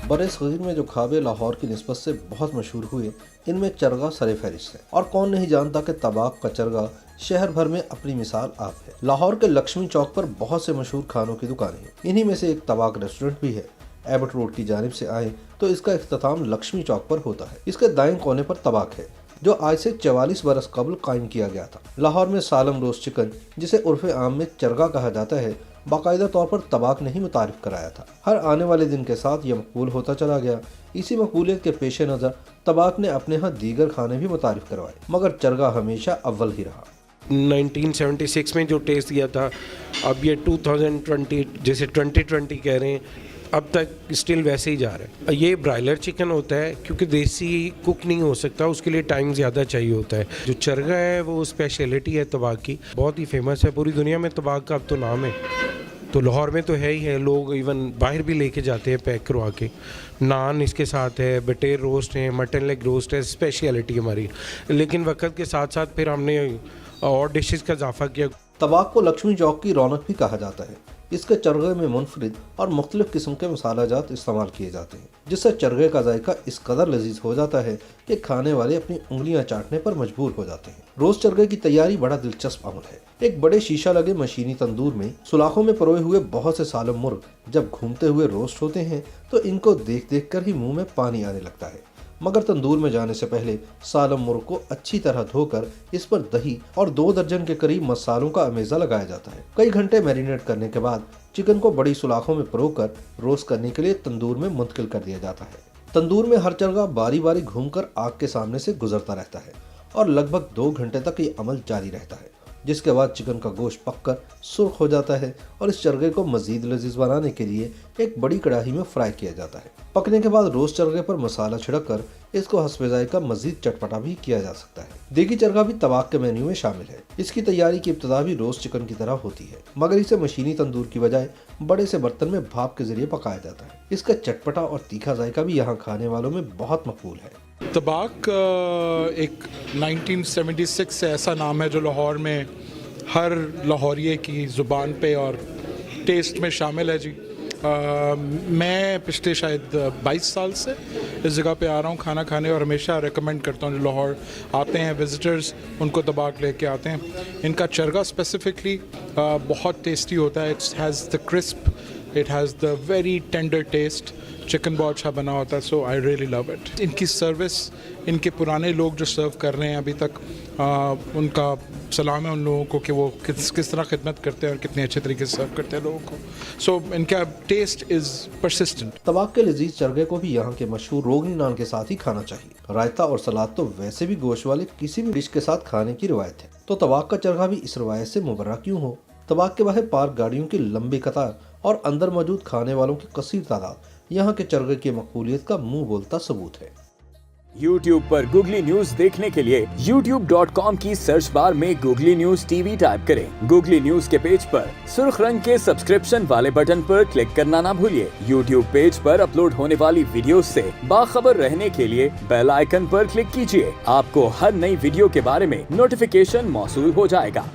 बरे-सग़ीर में जो ख़ाबे लाहौर की निस्बत से बहुत मशहूर हुए, इनमें चरगा सर-ए-फ़हरिस्त है। और कौन नहीं जानता कि तबाक का चरगा शहर भर में अपनी मिसाल आप है। लाहौर के लक्ष्मी चौक पर बहुत से मशहूर खानों की दुकानें हैं। इन्हीं में से एक तबाक रेस्टोरेंट भी है। एबट रोड की जानिब से आए तो इसका इख्तिताम लक्ष्मी चौक पर होता है। इसके दाएं कोने पर तबाक है, जो आज से 44 बरस कबल कायम किया गया था। लाहौर में सालम रोस्ट चिकन, जिसे उर्फ़े आम में चरगा कहा जाता है, बाकायदा तौर पर तबाक ने ही मुतारिफ कराया था। हर आने वाले दिन के साथ यह मकबूल होता चला गया। इसी मकबूलियत के पेश नज़र तबाक ने अपने यहाँ दीगर खाने भी मुतारिफ करवाए, मगर चरगा हमेशा अव्वल ही रहा। 1976 में जो टेस्ट दिया था, अब ये 2020 जैसे 2020 कह रहे हैं, अब तक स्टिल वैसे ही जा रहा है। ये ब्रायलर चिकन होता है, क्योंकि देसी कुक नहीं हो सकता, उसके लिए टाइम ज़्यादा चाहिए होता है। जो चरगा है वो स्पेशलिटी है तबाक की, बहुत ही फेमस है पूरी दुनिया में। तबाक का अब तो नाम है, तो लाहौर में तो है ही है। लोग इवन बाहर भी लेके जाते हैं पैक करवा के। नान इसके साथ है, बटेर रोस्ट है, मटन लेग रोस्ट है, स्पेशलिटी हमारी। लेकिन वक्त के साथ साथ फिर हमने और डिशेस का इजाफा किया। तबाक को लक्ष्मी चौक की रौनक भी कहा जाता है। इसके चरगे में मुनफरिद और मुख्तलिफ किस्म के मसाला जात इस्तेमाल किए जाते हैं, जिससे चरगे का जायका इस कदर लजीज हो जाता है कि खाने वाले अपनी उंगलियां चाटने पर मजबूर हो जाते हैं। रोस्ट चरगे की तैयारी बड़ा दिलचस्प अमल है। एक बड़े शीशा लगे मशीनी तंदूर में सुलाखों में परोए हुए बहुत से सालम मुर्ग जब घूमते हुए रोस्ट होते हैं तो इनको देख देख कर ही मुंह में पानी आने लगता है। मगर तंदूर में जाने से पहले सालम मुर्ग को अच्छी तरह धोकर इस पर दही और 2 दर्जन के करीब मसालों का अमेज़ा लगाया जाता है। कई घंटे मैरिनेट करने के बाद चिकन को बड़ी सुलाखों में परोकर रोस्ट करने के लिए तंदूर में मुंतकिल कर दिया जाता है। तंदूर में हर चरगा बारी बारी घूमकर आग के सामने से गुजरता रहता है और लगभग 2 घंटे तक ये अमल जारी रहता है, जिसके बाद चिकन का गोश्त पककर सुर्ख हो जाता है और इस चरगे को मजीद लजीज बनाने के लिए एक बड़ी कढ़ाई में फ्राई किया जाता है। पकने के बाद रोस्ट चरगे पर मसाला छिड़क कर इसको हस्बे जायका मजीद चटपटा भी किया जा सकता है। देगी चरगा भी तबाक के मेन्यू में शामिल है। इसकी तैयारी की इब्तिदा भी रोस्ट चिकन की तरह होती है, मगर इसे मशीनी तंदूर की बजाय बड़े से बर्तन में भाप के जरिए पकाया जाता है। इसका चटपटा और तीखा जायका भी यहाँ खाने वालों में बहुत मकबूल है। तबाक एक 1976 से ऐसा नाम है जो लाहौर में हर लाहौरिये की ज़ुबान पे और टेस्ट में शामिल है जी। मैं पिछले शायद 22 साल से इस जगह पे आ रहा हूँ खाना खाने, और हमेशा रेकमेंड करता हूँ जो लाहौर आते हैं विज़िटर्स उनको तबाक लेके आते हैं। इनका चरगा स्पेसिफिकली बहुत टेस्टी होता है। It's has the crisp, it has the very tender taste. Chicken बहुत अच्छा बना होता है, so I really love it. इनकी सर्विस, इनके पुराने लोग जो सर्व कर रहे हैं अभी तक, उनका सलाम है उन लोगों को कि वो किस तरह खिदमत करते हैं और कितने अच्छे तरीके से सर्व करते हैं लोगों को। सो इनका टेस्ट इज़ परसिस्टेंट। तबाक के लजीज चरगे को भी यहाँ के मशहूर रोगनी नान के साथ ही खाना चाहिए। रायता और सलाद तो वैसे भी गोश्त वाले किसी भी डिश के साथ खाने की रिवायत है, तो तबाक का चरगा भी इस रवायत से मुबर्रा क्यों हो। तबाक के बाहर पार्क गाड़ियों की लंबी कतार और अंदर मौजूद खाने वालों की कसीर तादाद यहाँ के चरगे की मकबूलियत का मुंह बोलता सबूत है। YouTube पर गूगली न्यूज देखने के लिए youtube.com की सर्च बार में गूगली न्यूज टीवी टाइप करें। गूगली न्यूज के पेज पर सुर्ख रंग के सब्सक्रिप्शन वाले बटन पर क्लिक करना ना भूलिए। YouTube पेज पर अपलोड होने वाली वीडियोस से बाखबर रहने के लिए बेल आइकन पर क्लिक कीजिए। आपको हर नई वीडियो के बारे में नोटिफिकेशन मौसूल हो जाएगा।